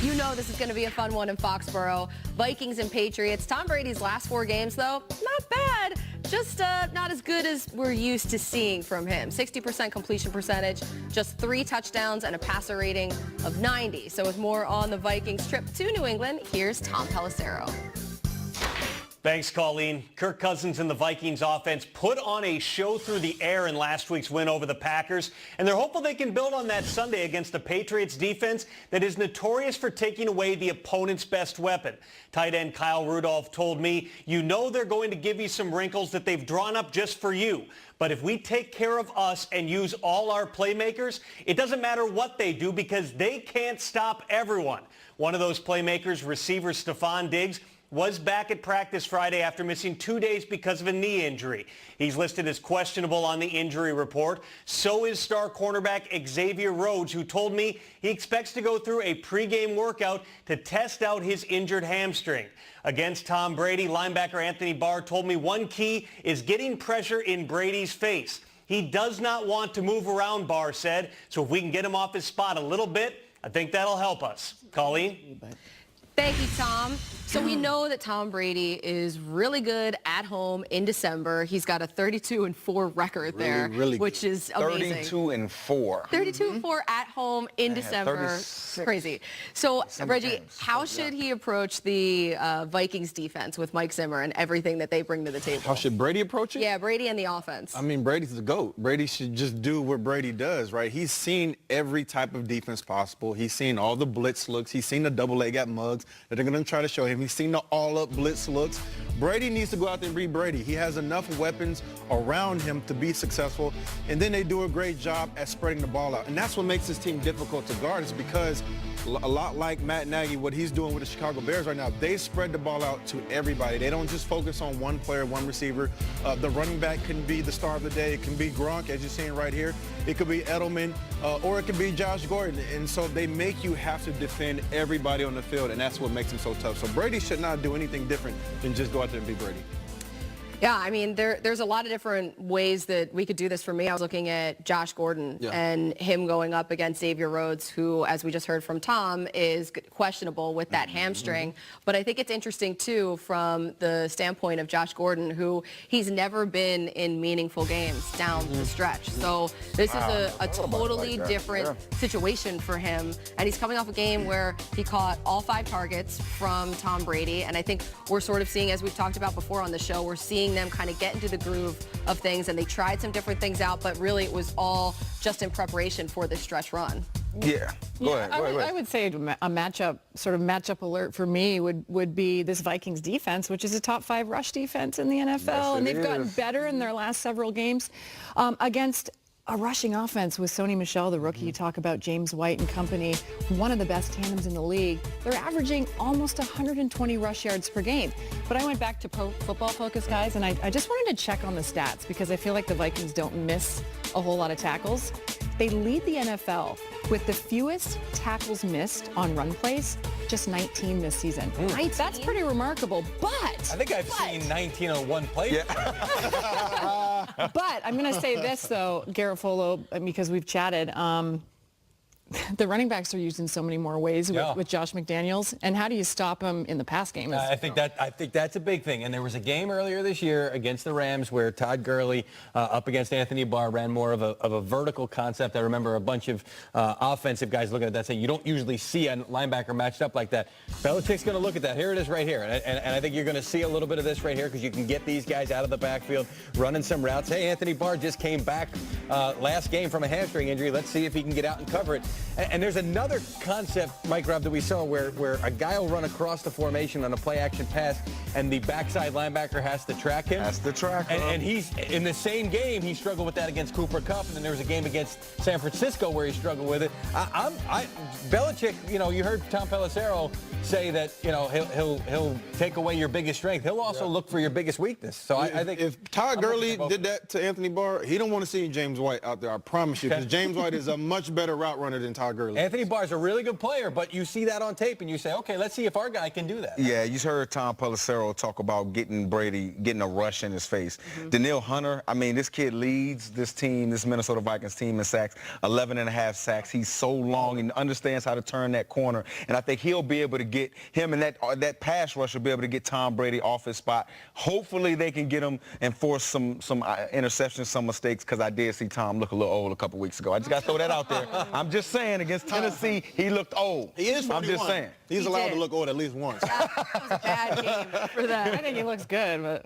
You know this is going to be a fun one in Foxborough. Vikings and Patriots. Tom Brady's last 4 games, though, not bad. Just not as good as we're used to seeing from him. 60% completion percentage, just 3 touchdowns, and a passer rating of 90. So with more on the Vikings trip to New England, here's Tom Pelissero. Thanks, Colleen. Kirk Cousins and the Vikings offense put on a show through the air in last week's win over the Packers, and they're hopeful they can build on that Sunday against the Patriots defense that is notorious for taking away the opponent's best weapon. Tight end Kyle Rudolph told me, you know they're going to give you some wrinkles that they've drawn up just for you. But if we take care of us and use all our playmakers, it doesn't matter what they do because they can't stop everyone. One of those playmakers, receiver Stephon Diggs, was back at practice Friday after missing 2 days because of a knee injury. He's listed as questionable on the injury report. So is star cornerback Xavier Rhodes, who told me he expects to go through a pregame workout to test out his injured hamstring. Against Tom Brady, linebacker Anthony Barr told me one key is getting pressure in Brady's face. He does not want to move around, Barr said, so if we can get him off his spot a little bit, I think that'll help us. Colleen? Thank you, Tom. So we know that Tom Brady is really good at home in December. He's got a 32-4 record there, which is amazing. 32-4. 32-4 at home in December. 36 Crazy. So, Reggie, games. how should he approach the Vikings defense with Mike Zimmer and everything that they bring to the table? How should Brady approach it? Yeah, Brady and the offense. I mean, Brady's the GOAT. Brady should just do what Brady does, right? He's seen every type of defense possible. He's seen all the blitz looks. He's seen the double leg at mugs that they're going to try to show him. He's seen the all-up blitz looks. Brady needs to go out there and be Brady. He has enough weapons around him to be successful, and then they do a great job at spreading the ball out. And that's what makes this team difficult to guard, is because a lot like Matt Nagy, what he's doing with the Chicago Bears right now, they spread the ball out to everybody. They don't just focus on one player, one receiver. The running back can be the star of the day. It can be Gronk, as you're seeing right here. It could be Edelman, or it could be Josh Gordon. And so they make you have to defend everybody on the field, and that's what makes them so tough. So Brady should not do anything different than just go out there and be Brady. Yeah, I mean, there's a lot of different ways that we could do this. For me, I was looking at Josh Gordon and him going up against Xavier Rhodes, who, as we just heard from Tom, is questionable with that hamstring. But I think it's interesting, too, from the standpoint of Josh Gordon, who he's never been in meaningful games down the stretch. So this is a totally different situation for him. And he's coming off a game where he caught all 5 targets from Tom Brady. And I think we're sort of seeing, as we've talked about before on the show, we're seeing them kind of get into the groove of things, and they tried some different things out, but really it was all just in preparation for this stretch run. Yeah, go ahead. I would say a matchup alert for me would be this Vikings defense, which is a top 5 rush defense in the NFL, Yes, and they've gotten better in their last several games against a rushing offense with Sony Michel, the rookie. You talk about James White and company, one of the best tandems in the league. They're averaging almost 120 rush yards per game. But I went back to Pro Football Focus, guys, and I just wanted to check on the stats because I feel like the Vikings don't miss a whole lot of tackles. They lead the NFL with the fewest tackles missed on run plays, just 19 this season. 19? That's pretty remarkable, but... I think I've seen 19 on one play. Yeah. But I'm going to say this, though, Garofolo, because we've chatted. The running backs are used in so many more ways with Josh McDaniels. And how do you stop him in the pass game? I think that's a big thing. And there was a game earlier this year against the Rams where Todd Gurley up against Anthony Barr ran more of a vertical concept. I remember a bunch of offensive guys looking at that saying you don't usually see a linebacker matched up like that. Belichick's going to look at that. Here it is right here. And I think you're going to see a little bit of this right here because you can get these guys out of the backfield running some routes. Hey, Anthony Barr just came back last game from a hamstring injury. Let's see if he can get out and cover it. And there's another concept, Mike Rob, that we saw where a guy will run across the formation on a play-action pass, and the backside linebacker has to track him. That's the track. And he's in the same game. He struggled with that against Cooper Kupp, and then there was a game against San Francisco where he struggled with it. Belichick, you heard Tom Pelissero say that he'll take away your biggest strength. He'll also look for your biggest weakness. So I think if Todd Gurley did that to Anthony Barr, he don't want to see James White out there. I promise you, because James White is a much better route runner than than Todd Gurley. Anthony Barr's a really good player, but you see that on tape and you say, okay, let's see if our guy can do that. Yeah, you heard Tom Pelissero talk about getting a rush in his face. Danielle Hunter, I mean, this kid leads this team, this Minnesota Vikings team in sacks, 11.5 sacks. He's so long and understands how to turn that corner. And I think he'll be able to get him, and that pass rush will be able to get Tom Brady off his spot. Hopefully they can get him and force some interceptions, some mistakes, because I did see Tom look a little old a couple weeks ago. I just got to throw that out there. I'm just saying, against Tennessee, he looked old. He is 41. I'm just saying. He's allowed to look old at least once. That was a bad game for that. I think he looks good, but...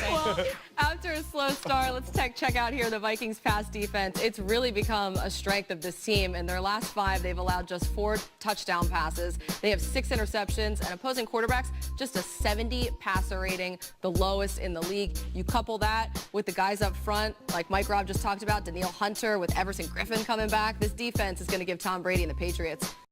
Well, after a slow start, let's check out here the Vikings pass defense. It's really become a strength of this team. In their last 5, they've allowed just 4 touchdown passes. They have 6 interceptions, and opposing quarterbacks just a 70 passer rating, the lowest in the league. You couple that with the guys up front, like Mike Robb just talked about, Danielle Hunter with Everson Griffin coming back. This defense is going to give Tom Brady and the Patriots